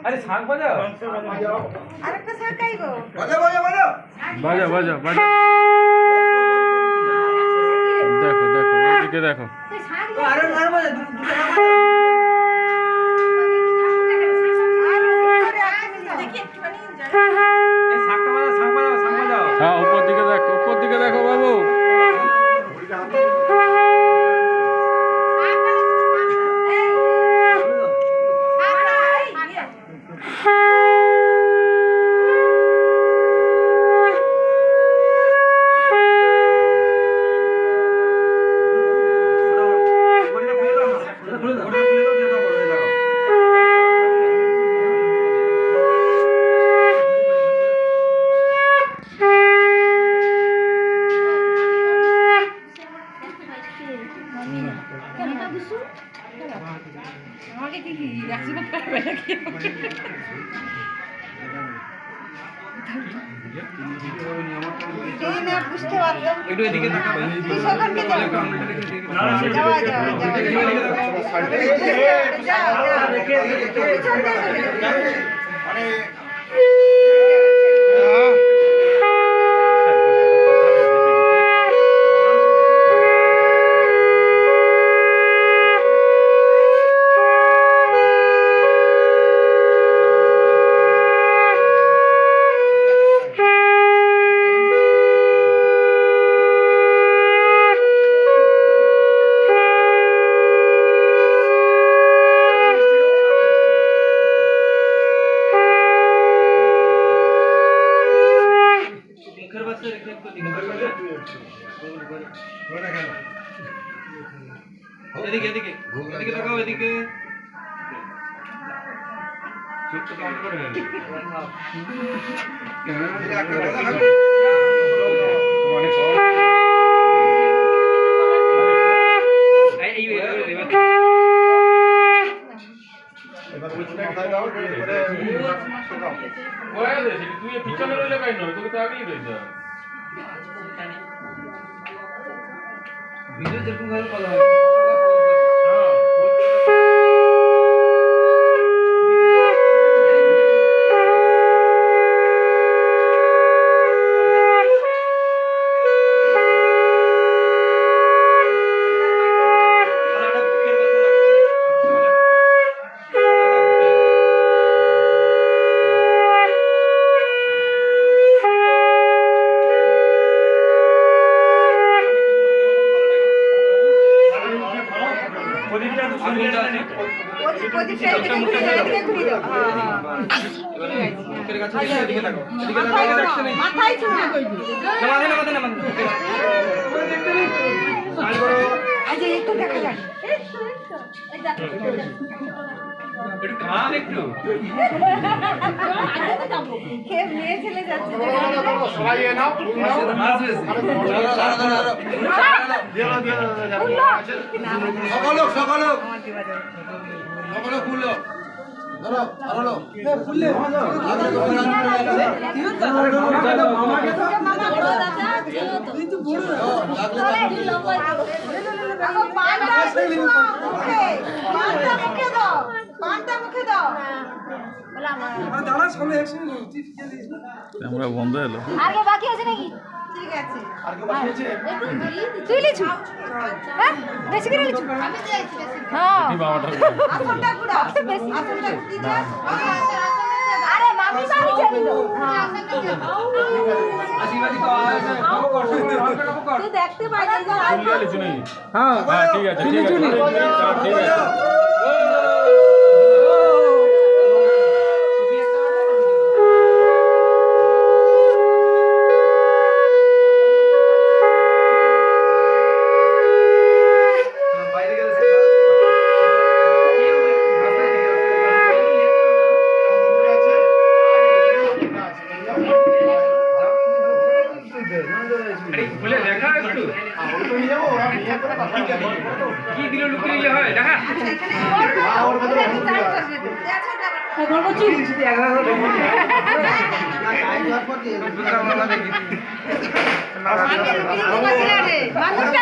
अरे শাক বাজাও, আরেকটা শাক গাইবো। বাজাও বাজাও বাজাও বাজা বাজা বাজা। দেখো দেখো ওইদিকে দেখো। আরে আর বাজাও দুটো শাক দেখি একটুখানি এই শাকটা বাজাও, শাক বাজাও, শাক বাজাও। হ্যাঁ উপর দিকে দেখো, উপর দিকে দেখো বাবু। আমাকে কি অ্যাক্সিডেন্ট করবে নাকি? এই না বুঝতে পারলাম। একটু এদিকে তাকাও। তুই সকালকে যাও। যাওয়া যাওয়া এদিকে এদিকে এদিকে তাকাও, এদিকে চুপ তো কাউন্ট করে তুই পিছনে রইলে কেন? তোকে তো আগেই রয়েছে। ভিডিও যেরকম ভাবে করা হয় মাথায় ছোঁয়া আজ একটু দেখা যাক। একটু খান একটু খেয়ে মেয়ে ছেলে যাচ্ছে। ক্যামেরা বন্ধ এলো। আগে বাকি আছে নাকি? ঠিক আছে। তুই লিচু? হ্যাঁ বেশি করে লিচু। হ্যাঁ কি বাবাটা আসলটা গুড়া বেশি আসলটা দিতে। আরে মামি বাড়ি চলে যাও। হ্যাঁ আশীর্বাদ কর তুই দেখতে পাই না। লিচু নেই? হ্যাঁ হ্যাঁ ঠিক আছে ঠিক আছে ঠিক আছে। কি দিল লুকিয়ে নিলে হয় দেখা মানুষটা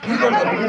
কি করতে হবে?